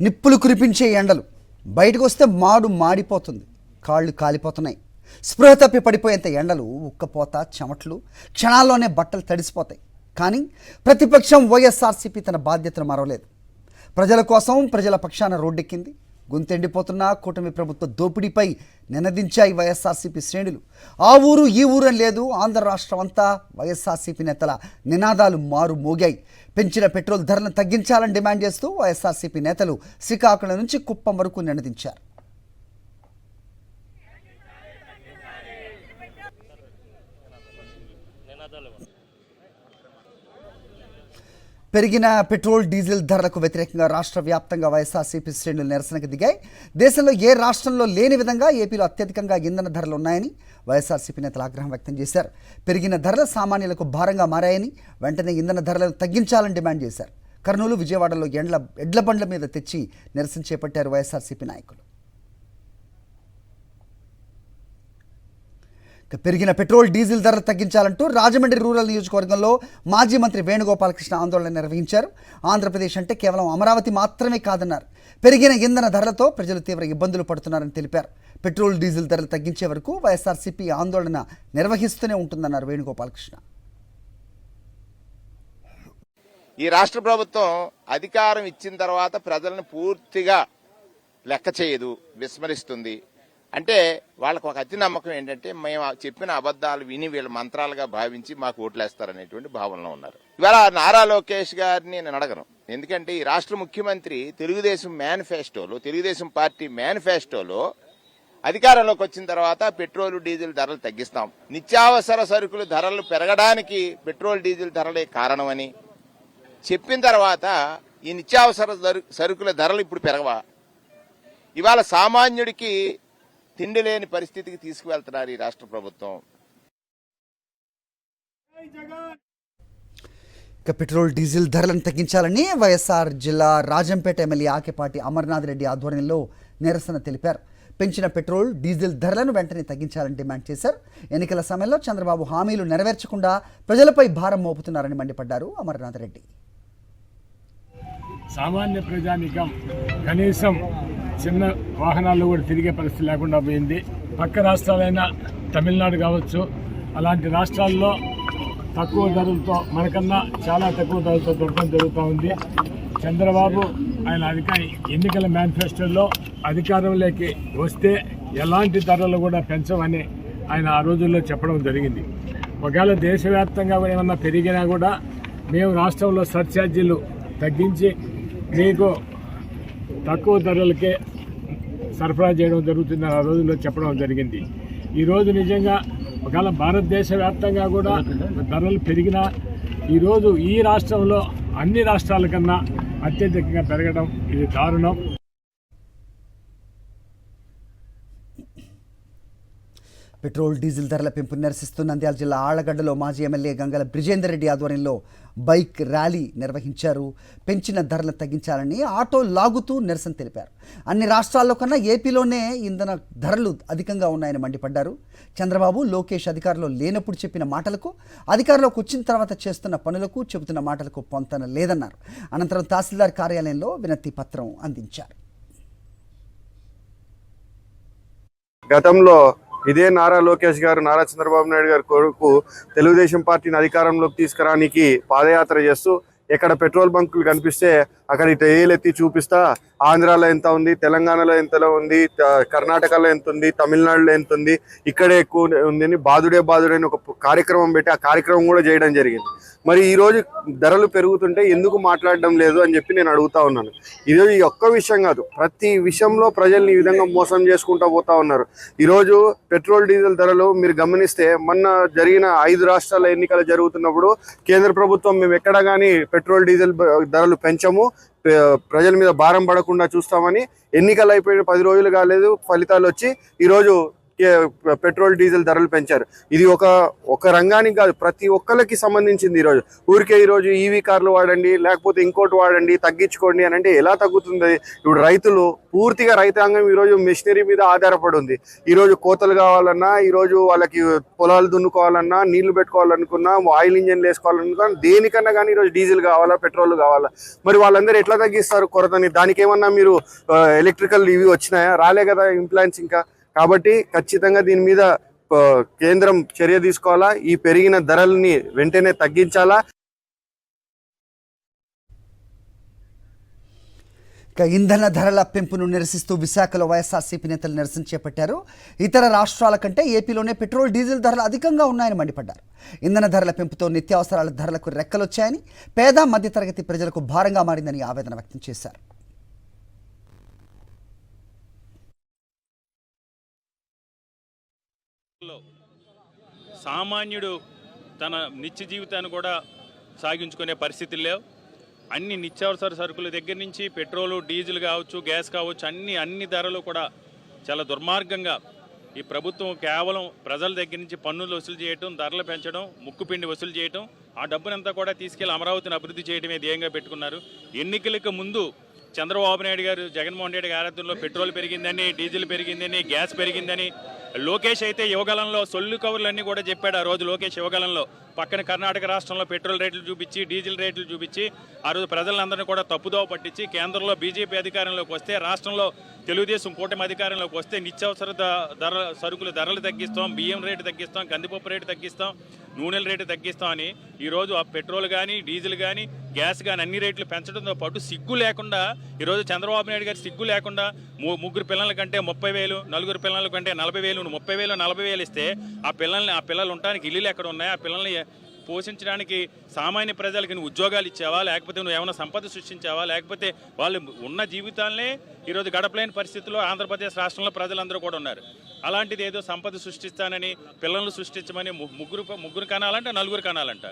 నిప్పులు కురిపించే ఎండలు బయటకు వస్తే మాడిపోతుంది, కాళ్ళు కాలిపోతున్నాయి. స్పృహ తప్పి పడిపోయేంత ఎండలు, ఉక్కపోత, చెమట్లు, క్షణాల్లోనే బట్టలు తడిసిపోతాయి. కానీ ప్రతిపక్షం వైఎస్ఆర్సీపీ తన బాధ్యతను మరవలేదు. ప్రజల కోసం, ప్రజల పక్షాన రోడ్డెక్కింది. గొంతెండిపోతున్న కూటమి ప్రభుత్వ దోపిడీపై నినదించాయి వైఎస్ఆర్సీపీ శ్రేణులు. ఆ ఊరు ఈ ఊరు అని లేదు, ఆంధ్ర రాష్ట్రం అంతా వైఎస్ఆర్సీపీ నేతల నినాదాలు మోగాయి. పెంచిన పెట్రోల్ ధరలను తగ్గించాలని డిమాండ్ చేస్తూ వైఎస్ఆర్సీపీ నేతలు శ్రీకాకుళం నుంచి కుప్పం వరకు నినదించారు. పెరిగిన పెట్రోల్, డీజిల్ ధరలకు వ్యతిరేకంగా రాష్ట్ర వ్యాప్తంగా వైఎస్ఆర్సీపీ శ్రేణులు నిరసనకు దిగాయి. దేశంలో ఏ రాష్ట్రంలో లేని విధంగా ఏపీలో అత్యధికంగా ఇంధన ధరలు ఉన్నాయని వైఎస్ఆర్సీపీ నేతలు ఆగ్రహం వ్యక్తం చేశారు. పెరిగిన ధరలు సామాన్యులకు భారంగా మారాయని, వెంటనే ఇంధన ధరలను తగ్గించాలని డిమాండ్ చేశారు. కర్నూలు, విజయవాడలో ఎడ్ల బండ్ల మీద తెచ్చి నిరసన చేపట్టారు వైఎస్ఆర్సీపీ నాయకులు. పెరిగిన పెట్రోల్, డీజిల్ ధరలు తగ్గించాలంటూ రాజమండ్రి రూరల్ నియోజకవర్గంలో మాజీ మంత్రి వేణుగోపాలకృష్ణ ఆందోళన నిర్వహించారు. ఆంధ్రప్రదేశ్ అంటే కేవలం అమరావతి మాత్రమే కాదన్నారు. పెరిగిన ఇంధన ధరలతో ప్రజలు తీవ్ర ఇబ్బందులు పడుతున్నారని తెలిపారు. పెట్రోల్, డీజిల్ ధరలు తగ్గించే వరకు వైఎస్ఆర్సీపీ ఆందోళన నిర్వహిస్తూనే ఉంటుందన్నారు వేణుగోపాలకృష్ణ. ఈ రాష్ట్ర ప్రభుత్వం అధికారం ఇచ్చిన తర్వాత ప్రజలను పూర్తిగా లెక్క చేయదు, విస్మరిస్తుంది. అంటే వాళ్ళకు ఒక అతి నమ్మకం ఏంటంటే, మేము చెప్పిన అబద్దాలు విని వీళ్ళ మంత్రాలుగా భావించి మాకు ఓట్లేస్తారనేటువంటి భావనలో ఉన్నారు. ఇవాళ నారా లోకేష్ గారిని నేను అడగను, ఎందుకంటే ఈ రాష్ట్ర ముఖ్యమంత్రి తెలుగుదేశం పార్టీ మేనిఫెస్టోలో అధికారంలోకి వచ్చిన తర్వాత పెట్రోల్, డీజిల్ ధరలు తగ్గిస్తాం, నిత్యావసర సరుకులు ధరలు పెరగడానికి పెట్రోల్, డీజిల్ ధరలే కారణమని చెప్పిన తర్వాత ఈ నిత్యావసర సరుకుల ధరలు ఇప్పుడు పెరగవా? ఇవాళ సామాన్యుడికి తిండి లేని పరిస్థితికి తీసుకువెళ్తున్నారు ఈ రాష్ట్ర ప్రభుత్వం. ఇక పెట్రోల్, డీజిల్ ధరలను తగ్గించాలని వైఎస్ఆర్ జిల్లా రాజంపేట ఎమ్మెల్యే ఆకేపాటి అమర్నాథ్ రెడ్డి ఆధ్వర్యంలో నిరసన తెలిపారు. పెంచిన పెట్రోల్, డీజిల్ ధరలను వెంటనే తగ్గించాలని డిమాండ్ చేశారు. ఎన్నికల సమయంలో చంద్రబాబు హామీలు నెరవేర్చకుండా ప్రజలపై భారం మోపుతున్నారని మండిపడ్డారు అమర్నాథ్ రెడ్డి. సామాన్య ప్రజానికం కనీసం చిన్న వాహనాల్లో కూడా తిరిగే పరిస్థితి లేకుండా పోయింది. పక్క రాష్ట్రాలైన తమిళనాడు కావచ్చు, అలాంటి రాష్ట్రాల్లో తక్కువ ధరలతో, మనకన్నా చాలా తక్కువ ధరలతో దొరకడం జరుగుతూ ఉంది. చంద్రబాబు ఆయన ఎన్నికల మేనిఫెస్టోలో అధికారంలోకి వస్తే ఎలాంటి ధరలు కూడా పెంచమని ఆయన ఆ రోజుల్లో చెప్పడం జరిగింది. ఒకవేళ దేశవ్యాప్తంగా కూడా ఏమన్నా పెరిగినా కూడా మేము రాష్ట్రంలో సర్ఛార్జీలు తగ్గించి మీకు తక్కువ ధరలకే సరఫరా చేయడం జరుగుతుందని ఆ రోజుల్లో చెప్పడం జరిగింది. ఈరోజు నిజంగా ఒకవేళ భారతదేశ వ్యాప్తంగా కూడా ధరలు పెరిగినా ఈరోజు ఈ రాష్ట్రంలో అన్ని రాష్ట్రాల కన్నా అత్యధికంగా పెరగడం ఇది దారుణం. పెట్రోల్, డీజిల్ ధరల పెంపు నిరసిస్తూ నంద్యాల జిల్లా ఆళ్లగడ్డలో మాజీ ఎమ్మెల్యే గంగల బ్రిజేందర్ రెడ్డి ఆధ్వర్యంలో బైక్ ర్యాలీ నిర్వహించారు. పెంచిన ధరలు తగ్గించాలని ఆటో లాగుతూ నిరసన తెలిపారు. అన్ని రాష్ట్రాల్లో కన్నా ఏపీలోనే ఇంధన ధరలు అధికంగా ఉన్నాయని మండిపడ్డారు. చంద్రబాబు, లోకేష్ అధికారంలో లేనప్పుడు చెప్పిన మాటలకు, అధికారంలోకి వచ్చిన తర్వాత చేస్తున్న పనులకు, చెబుతున్న మాటలకు పొంతన లేదన్నారు. అనంతరం తహసీల్దార్ కార్యాలయంలో వినతి పత్రం అందించారు. గతంలో ఇదే నారా లోకేష్ గారు, నారా చంద్రబాబు నాయుడు గారి కొడుకు తెలుగుదేశం పార్టీని అధికారంలోకి తీసుకురానికి పాదయాత్ర చేస్తూ ఎక్కడ పెట్రోల్ బంకులు కనిపిస్తే అక్కడ ఇటు ఏలెత్తి చూపిస్తా ఆంధ్రాలో ఎంత ఉంది, తెలంగాణలో ఎంతలో ఉంది, కర్ణాటకలో ఎంత ఉంది, తమిళనాడులో ఎంత ఉంది, ఇక్కడే ఎక్కువ ఉంది, బాదుడే ఒక కార్యక్రమం పెట్టి ఆ కార్యక్రమం కూడా చేయడం జరిగింది. మరి ఈరోజు ధరలు పెరుగుతుంటే ఎందుకు మాట్లాడడం లేదు అని చెప్పి నేను అడుగుతా ఉన్నాను. ఈరోజు ఈ ఒక్క విషయం కాదు, ప్రతి విషయంలో ప్రజల్ని ఈ విధంగా మోసం చేసుకుంటూ పోతా ఉన్నారు. ఈరోజు పెట్రోల్, డీజిల్ ధరలు మీరు గమనిస్తే మొన్న జరిగిన 5 రాష్ట్రాల ఎన్నికలు జరుగుతున్నప్పుడు కేంద్ర ప్రభుత్వం మేము ఎక్కడ కానీ పెట్రోల్, డీజిల్ ధరలు పెంచము, ప్రజల మీద భారం పడకుండా చూస్తామని ఎన్నికలు అయిపోయిన 10 రోజులు కాలేదు, ఫలితాలు వచ్చి ఈరోజు పెట్రోల్ డీజిల్ ధరలు పెంచారు. ఇది ఒక రంగానికి కాదు, ప్రతి ఒక్కరికి సంబంధించింది. ఈరోజు ఊరికే ఈరోజు ఈవీ కార్లు వాడండి, లేకపోతే ఇంకోటి వాడండి, తగ్గించుకోండి అని అంటే ఎలా తగ్గుతుంది? ఇప్పుడు రైతులు పూర్తిగా రైతాంగం ఈరోజు మెషినరీ మీద ఆధారపడి ఉంది. ఈరోజు కోతలు కావాలన్నా, ఈరోజు వాళ్ళకి పొలాలు దున్నుకోవాలన్నా, నీళ్లు పెట్టుకోవాలనుకున్నా, ఆయిల్ ఇంజన్లు వేసుకోవాలనుకున్నా, దేనికన్నా కానీ ఈరోజు డీజిల్ కావాలా, పెట్రోల్ కావాలా? మరి వాళ్ళందరూ ఎట్లా తగ్గిస్తారు కొరతని? దానికి ఏమన్నా మీరు ఎలక్ట్రికల్ ఇవి వచ్చినాయా? రాలే కదా ఇంప్లాంట్స్ ఇంకా. కాబట్టి ఖచ్చితంగా దీని మీద కేంద్రం చర్య తీసుకోవాలా, ఈ పెరిగిన ధరల్ని వెంటనే తగ్గించాలా. ఇంధన ధరల పెంపును నిరసిస్తూ విశాఖలో వైఎస్ఆర్సీపీ నేతలు నిరసన చేపట్టారు. ఇతర రాష్ట్రాల కంటే ఏపీలోనే పెట్రోల్ డీజిల్ ధరలు అధికంగా ఉన్నాయని మండిపడ్డారు. ఇంధన ధరల పెంపుతో నిత్యావసరాల ధరలకు రెక్కలొచ్చాయని, పేద మధ్యతరగతి ప్రజలకు భారంగా మారిందని ఆవేదన వ్యక్తం చేశారు. సామాన్యుడు తన నిత్య జీవితాన్ని కూడా సాగించుకునే పరిస్థితులు లేవు. అన్ని నిత్యావసర సరుకుల దగ్గర నుంచి పెట్రోలు, డీజిల్ కావచ్చు, గ్యాస్ కావచ్చు, అన్ని ధరలు కూడా చాలా దుర్మార్గంగా ఈ ప్రభుత్వం కేవలం ప్రజల దగ్గర నుంచి పన్నులు వసూలు చేయడం, ధరలు పెంచడం, ముక్కుపిండి వసూలు చేయడం, ఆ డబ్బునంతా కూడా తీసుకెళ్లి అమరావతిని అభివృద్ధి చేయడమే ధ్యేయంగా పెట్టుకున్నారు. ఎన్నికలకు ముందు చంద్రబాబు నాయుడు గారు, జగన్మోహన్ రెడ్డి గారి ఆధ్వర్యంలో పెట్రోల్ పెరిగిందని, డీజిల్ పెరిగిందని, గ్యాస్ పెరిగిందని, లోకేష్ అయితే యువగలంలో సొల్లు కవర్లన్నీ కూడా చెప్పాడు. ఆ రోజు లోకేష్ యువగలంలో పక్కన కర్ణాటక రాష్ట్రంలో పెట్రోల్ రేట్లు చూపించి, డీజిల్ రేట్లు చూపించి, ఆ రోజు ప్రజలందరినీ కూడా తప్పుదోవ పట్టించి, కేంద్రంలో బీజేపీ అధికారంలోకి వస్తే, రాష్ట్రంలో తెలుగుదేశం కూటమి అధికారంలోకి వస్తే నిత్యావసర సరుకుల ధరలు తగ్గిస్తాం, బియ్యం రేటు తగ్గిస్తాం, కందిపప్పు రేటు తగ్గిస్తాం, నూనెల రేటు తగ్గిస్తాం అని ఈరోజు ఆ పెట్రోల్ కానీ, డీజిల్ కానీ, గ్యాస్ కానీ అన్ని రేట్లు పెంచడంతో పాటు సిగ్గు లేకుండా ఈరోజు చంద్రబాబు నాయుడు గారు సిగ్గు లేకుండా ముగ్గురు పిల్లల కంటే 30,000, నలుగురు పిల్లల కంటే 40,000, 30,000, 40,000 ఇస్తే ఆ పిల్లలు ఉండడానికి ఇల్లులు ఎక్కడ ఉన్నాయి? ఆ పిల్లల్ని పోషించడానికి సామాన్య ప్రజలకి నువ్వు ఉద్యోగాలు ఇచ్చావా? లేకపోతే నువ్వు ఏమైనా సంపద సృష్టించావా? లేకపోతే వాళ్ళు ఉన్న జీవితాలనే ఈరోజు గడపలేని పరిస్థితుల్లో ఆంధ్రప్రదేశ్ రాష్ట్రంలో ప్రజలందరూ కూడా ఉన్నారు. అలాంటిది ఏదో సంపద సృష్టిస్తానని, పిల్లలను సృష్టించమని ముగ్గురు కనాలంట, నలుగురు కనాలంట.